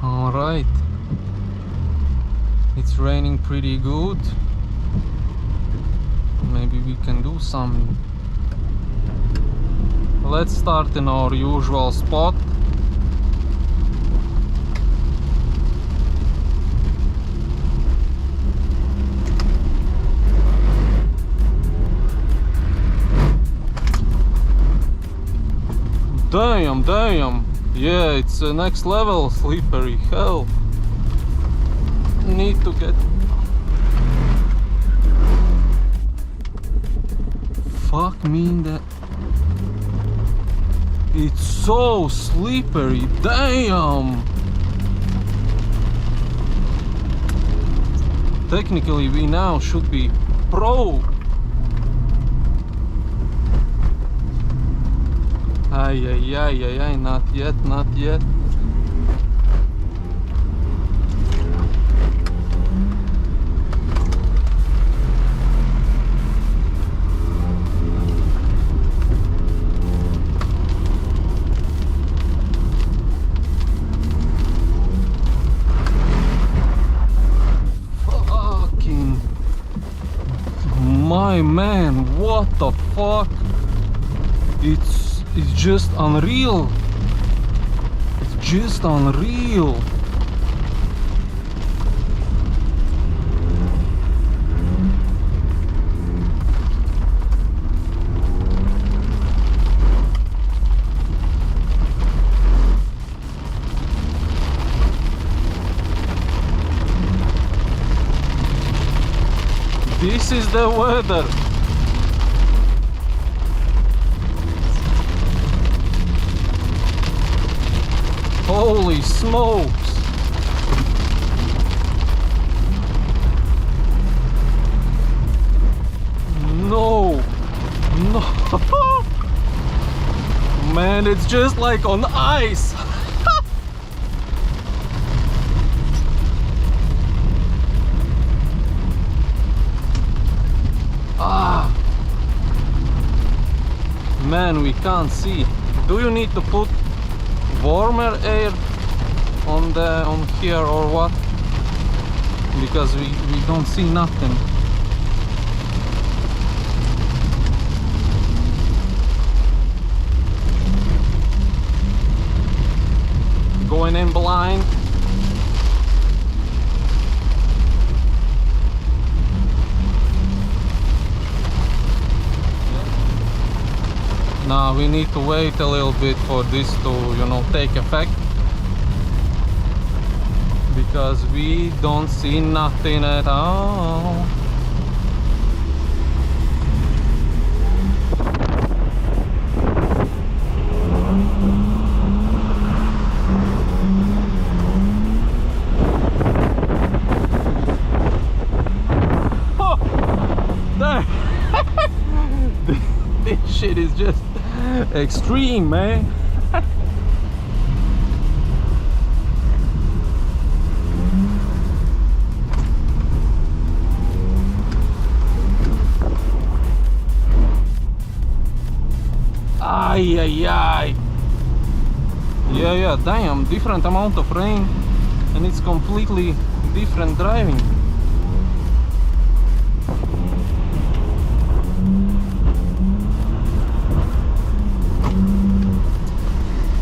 All right, it's raining pretty good. Maybe we can do some. Let's start in our usual spot. Damn, yeah, it's next level slippery, hell. Need to get... Fuck me in the... It's so slippery, damn! Technically we now should be pro. Ay, not yet. Fucking... My man, what the fuck? It's just unreal. It's just unreal. This is the weather. Holy smokes! No! Man, it's just like on ice! Ah! Man, we can't see. Do you need to put warmer air on here or what? Because we don't see nothing. Going in blind. Now we need to wait a little bit for this to, you know, take effect, because we don't see nothing at all. Oh, damn. This shit is just extreme, man. Ay. Yeah, damn, different amount of rain and it's completely different driving.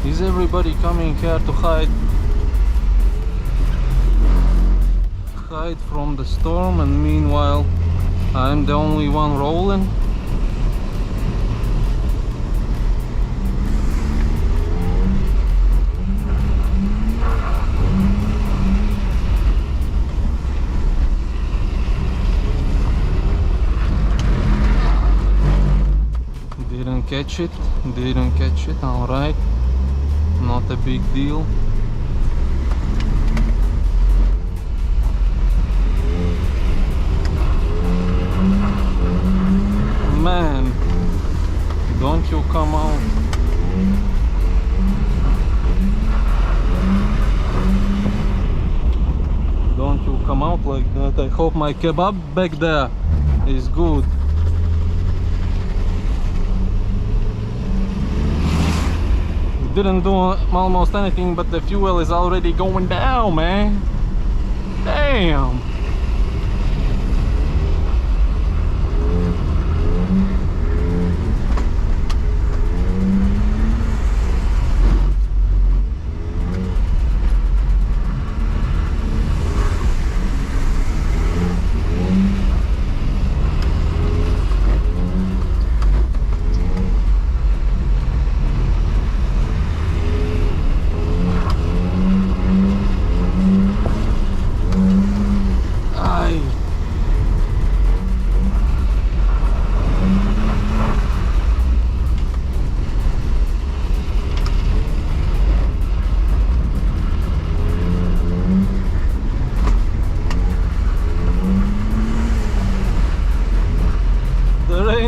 Is everybody coming here to hide from the storm, and meanwhile I'm the only one rolling? Didn't catch it, alright. Not a big deal. Man, don't you come out. Don't you come out like that. I hope my kebab back there is good. Didn't do almost anything, but the fuel is already going down, man. Damn.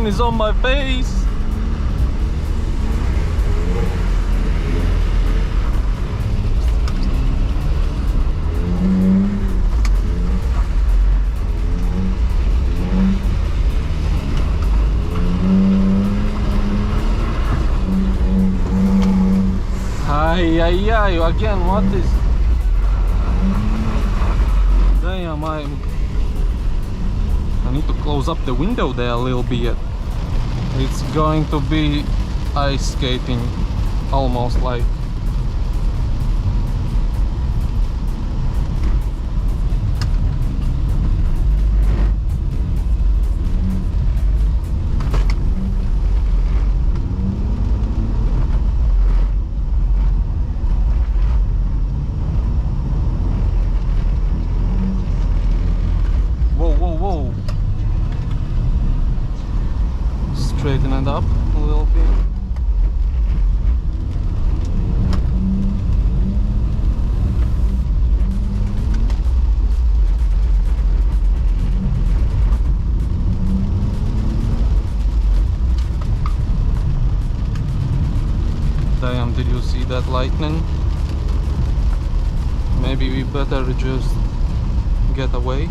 Is on my face. Ay, ay, ay, again, what is... Damn, I need to close up the window there a little bit. It's going to be ice skating, almost like. Whoa, whoa, whoa. Straighten it up a little bit. Damn, did you see that lightning? Maybe we better just get away.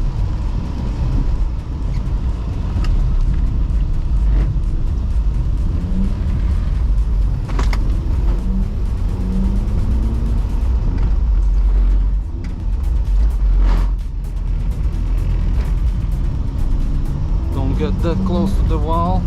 Get that close to the wall.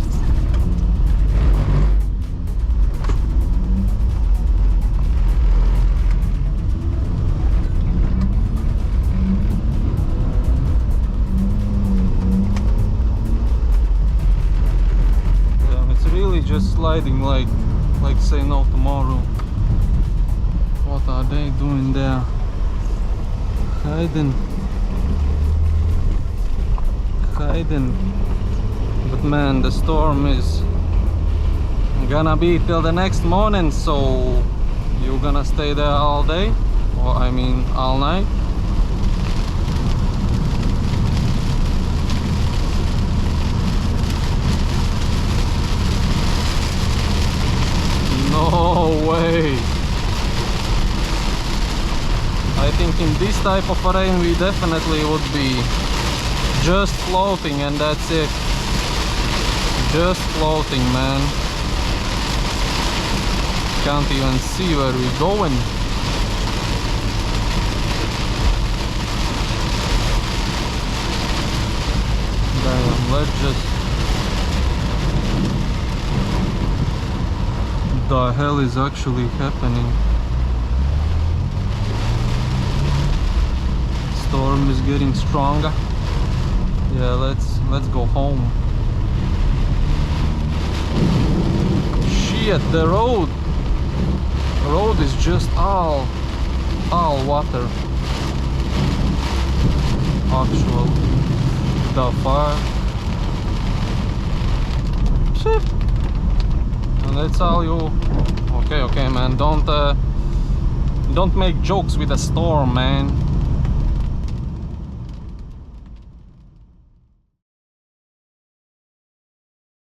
Yeah, it's really just sliding like say no tomorrow. What are they doing there? Hiding. But man, the storm is gonna be till the next morning, so you're gonna stay there all day, or I mean all night. No way. I think in this type of rain we definitely would be just floating, and that's it. Just floating, man. Can't even see where we're going. Damn, let's just... The hell is actually happening? Storm is getting stronger. Yeah, let's go home. Shit, the road is just all water. Actual, the fire. Shit. And that's all you. Okay, man. Don't make jokes with a storm, man.